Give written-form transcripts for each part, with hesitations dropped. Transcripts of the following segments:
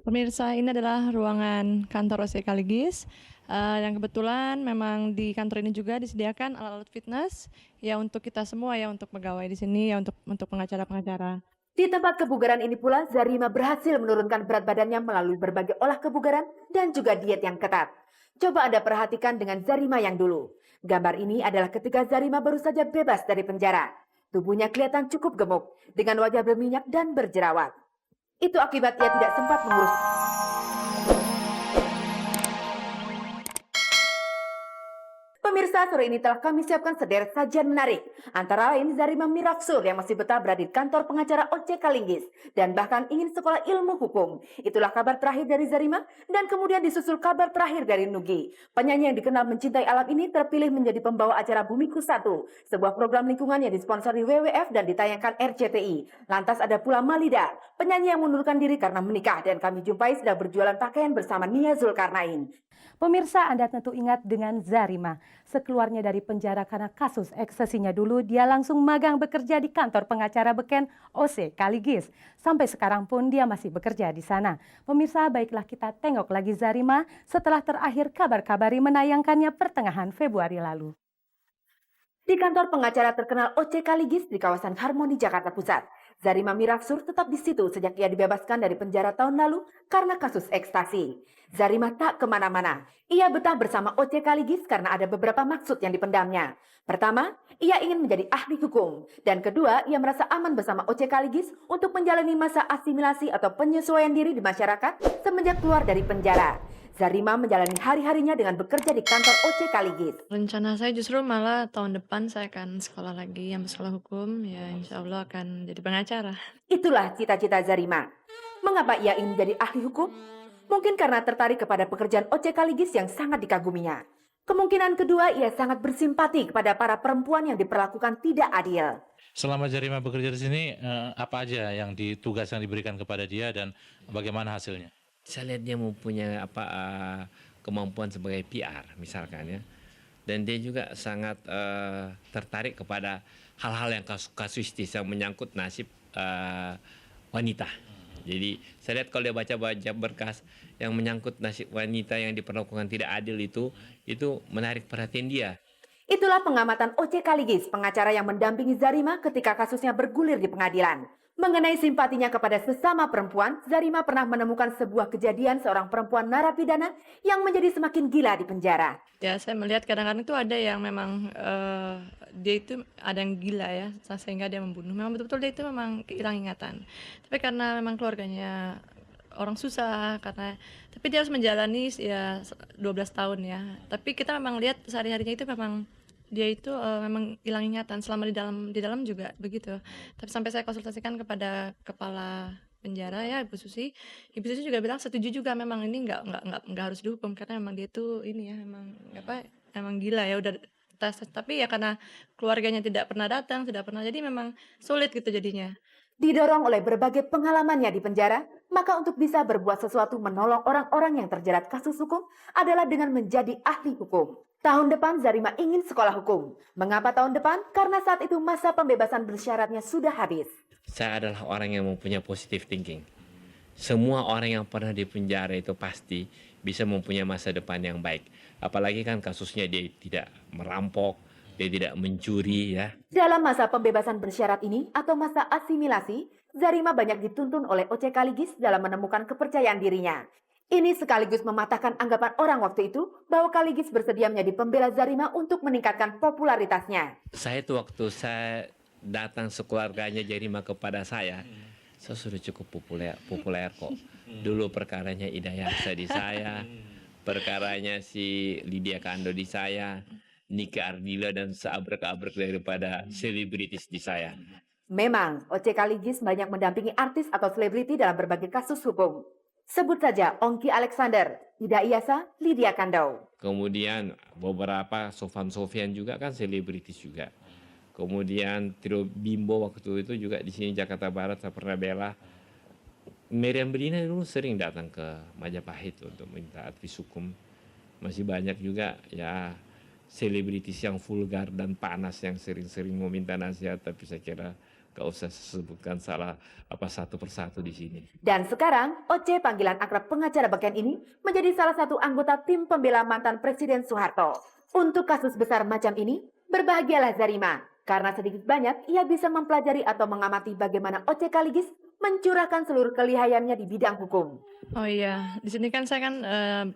Pemirsa, ini adalah ruangan kantor OC Kaligis, yang kebetulan memang di kantor ini juga disediakan alat-alat fitness, ya untuk kita semua ya, untuk pegawai di sini ya, untuk pengacara-pengacara. Di tempat kebugaran ini pula, Zarima berhasil menurunkan berat badannya melalui berbagai olah kebugaran dan juga diet yang ketat. Coba Anda perhatikan dengan Zarima yang dulu. Gambar ini adalah ketika Zarima baru saja bebas dari penjara. Tubuhnya kelihatan cukup gemuk, dengan wajah berminyak dan berjerawat. Itu akibat ia tidak sempat mengurus. Pemirsa, sore ini telah kami siapkan sederet sajian menarik. Antara lain Zarima Mirafsur yang masih betah berada di kantor pengacara OC Kalinggis dan bahkan ingin sekolah ilmu hukum. Itulah kabar terakhir dari Zarima dan kemudian disusul kabar terakhir dari Nugi. Penyanyi yang dikenal mencintai alam ini terpilih menjadi pembawa acara Bumiku 1, sebuah program lingkungan yang disponsori WWF dan ditayangkan RCTI. Lantas ada pula Malida, penyanyi yang mengundurkan diri karena menikah dan kami jumpai sedang berjualan pakaian bersama Nia Zulkarnain. Pemirsa, Anda tentu ingat dengan Zarima. Sekeluarnya dari penjara karena kasus eksesinya dulu, dia langsung magang bekerja di kantor pengacara beken OC Kaligis. Sampai sekarang pun dia masih bekerja di sana. Pemirsa, baiklah kita tengok lagi Zarima setelah terakhir kabar-kabari menayangkannya pertengahan Februari lalu. Di kantor pengacara terkenal OC Kaligis di kawasan Harmoni, Jakarta Pusat. Zarima Mirafsur tetap di situ sejak ia dibebaskan dari penjara tahun lalu karena kasus ekstasi. Zarima tak kemana-mana. Ia betah bersama OC Kaligis karena ada beberapa maksud yang dipendamnya. Pertama, ia ingin menjadi ahli hukum. Dan kedua, ia merasa aman bersama OC Kaligis untuk menjalani masa asimilasi atau penyesuaian diri di masyarakat semenjak keluar dari penjara. Zarima menjalani hari-harinya dengan bekerja di kantor OC Kaligis. Rencana saya justru malah tahun depan saya akan sekolah lagi, yang sekolah hukum, ya insya Allah akan jadi pengacara. Itulah cita-cita Zarima. Mengapa ia ingin menjadi ahli hukum? Mungkin karena tertarik kepada pekerjaan OC Kaligis yang sangat dikaguminya. Kemungkinan kedua, ia sangat bersimpati kepada para perempuan yang diperlakukan tidak adil. Selama Zarima bekerja di sini, apa aja yang tugas yang diberikan kepada dia dan bagaimana hasilnya? Saya lihat dia mempunyai kemampuan sebagai PR misalkan ya, dan dia juga sangat tertarik kepada hal-hal yang kasuistis yang menyangkut nasib wanita. Jadi saya lihat kalau dia baca berkas yang menyangkut nasib wanita yang diperlakukan tidak adil itu menarik perhatian dia. Itulah pengamatan OC Kaligis, pengacara yang mendampingi Zarima ketika kasusnya bergulir di pengadilan. Mengenai simpatinya kepada sesama perempuan, Zarima pernah menemukan sebuah kejadian seorang perempuan narapidana yang menjadi semakin gila di penjara. Ya, saya melihat kadang-kadang itu ada yang memang dia itu ada yang gila ya, sehingga dia membunuh. Memang betul-betul dia itu memang hilang ingatan. Tapi karena memang keluarganya orang susah, tapi dia harus menjalani ya 12 tahun ya. Tapi kita memang lihat sehari-harinya itu memang dia itu memang hilang ingatan selama di dalam juga begitu. Tapi sampai saya konsultasikan kepada kepala penjara ya Ibu Susi juga bilang setuju juga, memang ini nggak harus dihukum karena memang dia tuh ini ya emang gila ya udah tapi ya karena keluarganya tidak pernah datang, tidak pernah, jadi memang sulit gitu jadinya. Didorong oleh berbagai pengalamannya di penjara, maka untuk bisa berbuat sesuatu menolong orang-orang yang terjerat kasus hukum adalah dengan menjadi ahli hukum. Tahun depan Zarima ingin sekolah hukum. Mengapa tahun depan? Karena saat itu masa pembebasan bersyaratnya sudah habis. Saya adalah orang yang mempunyai positive thinking. Semua orang yang pernah di penjara itu pasti bisa mempunyai masa depan yang baik. Apalagi kan kasusnya dia tidak merampok, dia tidak mencuri ya. Dalam masa pembebasan bersyarat ini atau masa asimilasi, Zarima banyak dituntun oleh OC Kaligis dalam menemukan kepercayaan dirinya. Ini sekaligus mematahkan anggapan orang waktu itu bahwa Kaligis bersedia menjadi pembela Zarima untuk meningkatkan popularitasnya. Saya itu waktu saya datang sekeluarganya Zarima kepada saya sudah cukup populer kok. Dulu perkaranya Ida Yaksa di saya, perkaranya si Lydia Kando di saya, Nika Ardila dan seabrek-abrek daripada selebritis di saya. Memang, OC Kaligis banyak mendampingi artis atau selebriti dalam berbagai kasus hukum. Sebut saja Ongki Alexander, Ida Iyasa, Lydia Kandau. Kemudian beberapa Sofan Sofian juga kan selebritis juga. Kemudian Trio Bimbo waktu itu juga di sini Jakarta Barat saya pernah bela. Meriam Bellina dulu sering datang ke Majapahit untuk minta advis hukum. Masih banyak juga ya selebritis yang vulgar dan panas yang sering-sering meminta nasihat, tapi saya kira Gak usah sebutkan salah satu persatu di sini. Dan sekarang, Oce panggilan akrab pengacara beken ini menjadi salah satu anggota tim pembela mantan Presiden Soeharto. Untuk kasus besar macam ini, berbahagialah Zarima, karena sedikit banyak ia bisa mempelajari atau mengamati bagaimana Oce Kaligis mencurahkan seluruh kelihayannya di bidang hukum. Oh iya, di sini kan saya kan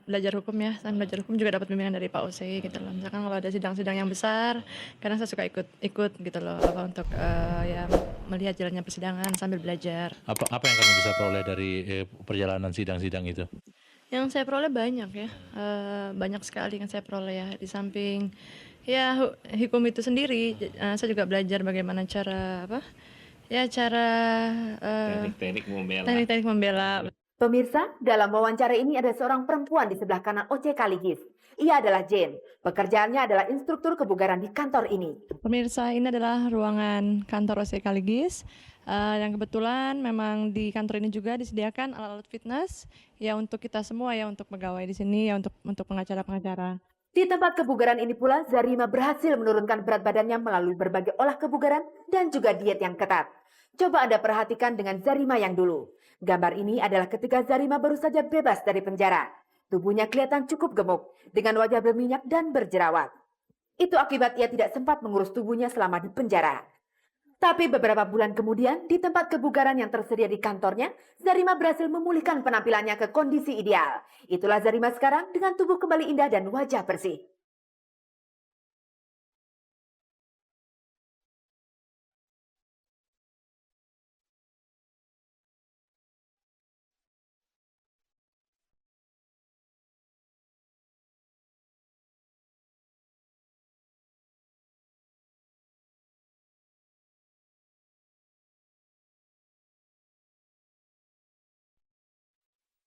belajar hukum ya. Saya belajar hukum juga dapat bimbingan dari Pak Ose gitu loh. Misalkan kalau ada sidang-sidang yang besar, kadang saya suka ikut gitu loh, untuk ya melihat jalannya persidangan sambil belajar. Apa yang kamu bisa peroleh dari perjalanan sidang-sidang itu? Yang saya peroleh banyak ya, banyak sekali yang saya peroleh ya. Di samping ya hukum itu sendiri, saya juga belajar bagaimana cara cara teknik-teknik membela. Pemirsa, dalam wawancara ini ada seorang perempuan di sebelah kanan Oce Kaligis. Ia adalah Jane. Pekerjaannya adalah instruktur kebugaran di kantor ini. Pemirsa, ini adalah ruangan kantor OC Kaligis. Yang kebetulan memang di kantor ini juga disediakan alat-alat fitness ya untuk kita semua ya, untuk pegawai di sini ya, untuk pengacara-pengacara. Di tempat kebugaran ini pula, Zarima berhasil menurunkan berat badannya melalui berbagai olah kebugaran dan juga diet yang ketat. Coba Anda perhatikan dengan Zarima yang dulu. Gambar ini adalah ketika Zarima baru saja bebas dari penjara. Tubuhnya kelihatan cukup gemuk, dengan wajah berminyak dan berjerawat. Itu akibat ia tidak sempat mengurus tubuhnya selama di penjara. Tapi beberapa bulan kemudian, di tempat kebugaran yang tersedia di kantornya, Zarima berhasil memulihkan penampilannya ke kondisi ideal. Itulah Zarima sekarang dengan tubuh kembali indah dan wajah bersih.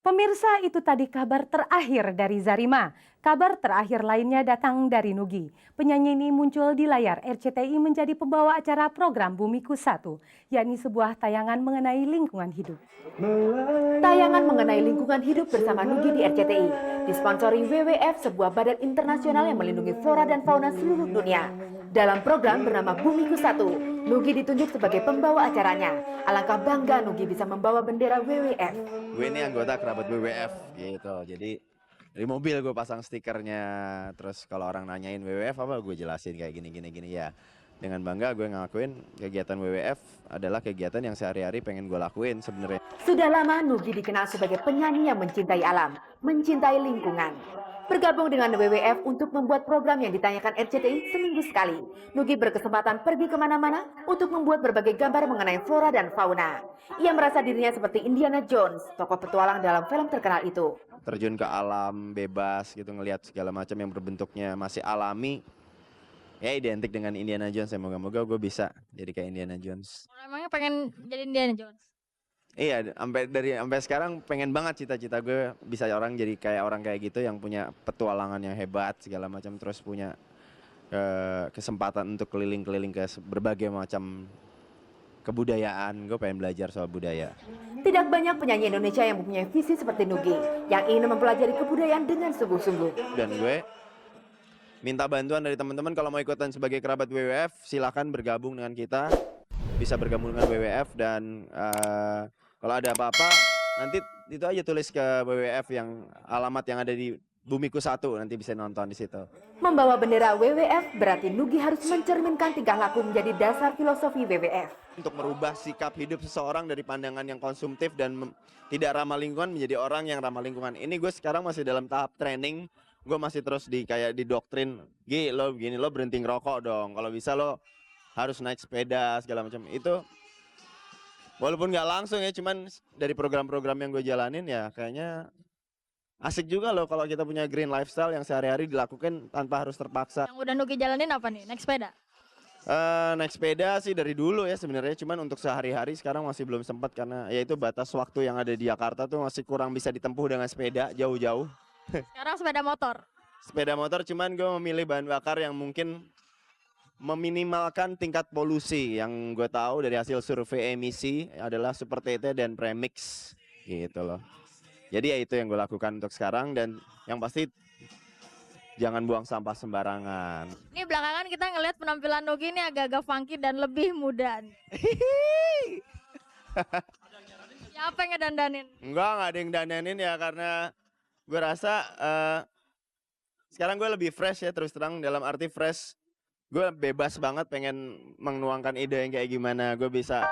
Pemirsa, itu tadi kabar terakhir dari Zarima. Kabar terakhir lainnya datang dari Nugi. Penyanyi ini muncul di layar RCTI menjadi pembawa acara program Bumiku 1, yakni sebuah tayangan mengenai lingkungan hidup. Tayangan mengenai lingkungan hidup bersama Nugi di RCTI, disponsori WWF, sebuah badan internasional yang melindungi flora dan fauna seluruh dunia. Dalam program bernama Bumiku 1, Nugi ditunjuk sebagai pembawa acaranya. Alangkah bangga Nugi bisa membawa bendera WWF. Gue ini anggota kerabat WWF gitu, jadi di mobil gue pasang stikernya, terus kalau orang nanyain WWF apa, gue jelasin kayak gini ya. Dengan bangga gue ngakuin kegiatan WWF adalah kegiatan yang sehari-hari pengen gue lakuin sebenarnya. Sudah lama Nugi dikenal sebagai penyanyi yang mencintai alam, mencintai lingkungan. Bergabung dengan WWF untuk membuat program yang ditanyakan RCTI seminggu sekali. Nugi berkesempatan pergi kemana-mana untuk membuat berbagai gambar mengenai flora dan fauna. Ia merasa dirinya seperti Indiana Jones, tokoh petualang dalam film terkenal itu. Terjun ke alam bebas gitu, ngelihat segala macam yang berbentuknya masih alami. Ya identik dengan Indiana Jones, moga-moga gue bisa jadi kayak Indiana Jones. Emangnya pengen jadi Indiana Jones? Iya, sampai sekarang pengen banget, cita-cita gue bisa jadi kayak orang kayak gitu yang punya petualangan yang hebat segala macam, terus punya kesempatan untuk keliling-keliling ke berbagai macam kebudayaan. Gue pengen belajar soal budaya. Tidak banyak penyanyi Indonesia yang mempunyai visi seperti Nugi, yang ingin mempelajari kebudayaan dengan sungguh-sungguh. Dan gue minta bantuan dari teman-teman, kalau mau ikutan sebagai kerabat WWF, silakan bergabung dengan kita. Bisa bergabung dengan WWF dan kalau ada apa-apa nanti itu aja tulis ke WWF yang alamat yang ada di Bumiku 1, nanti bisa nonton di situ. Membawa bendera WWF berarti Nugi harus mencerminkan tingkah laku menjadi dasar filosofi WWF. Untuk merubah sikap hidup seseorang dari pandangan yang konsumtif dan tidak ramah lingkungan menjadi orang yang ramah lingkungan. Ini gue sekarang masih dalam tahap training. Gue masih terus didoktrin, lo begini, lo berhenti ngerokok dong. Kalau bisa lo harus naik sepeda segala macam. Itu walaupun nggak langsung ya, cuman dari program-program yang gue jalanin ya kayaknya asik juga loh kalau kita punya green lifestyle yang sehari-hari dilakukan tanpa harus terpaksa. Yang udah Nugi jalanin apa nih? Naik sepeda? Naik sepeda sih dari dulu ya sebenarnya, cuman untuk sehari-hari sekarang masih belum sempat karena ya itu batas waktu yang ada di Jakarta tuh masih kurang bisa ditempuh dengan sepeda jauh-jauh. Sekarang sepeda motor? Sepeda motor, cuman gue memilih bahan bakar yang mungkin meminimalkan tingkat polusi. Yang gue tahu dari hasil survei emisi adalah Super TT dan Premix gitu loh. Jadi ya itu yang gue lakukan untuk sekarang, dan yang pasti jangan buang sampah sembarangan. Ini belakangan kita ngelihat penampilan Nugi ini agak-agak funky dan lebih muda. Siapa yang ngedandanin? Enggak ada yang danenin ya, karena gue rasa sekarang gue lebih fresh ya, terus terang, dalam arti fresh. Gue bebas banget pengen menuangkan ide yang kayak gimana. Gue bisa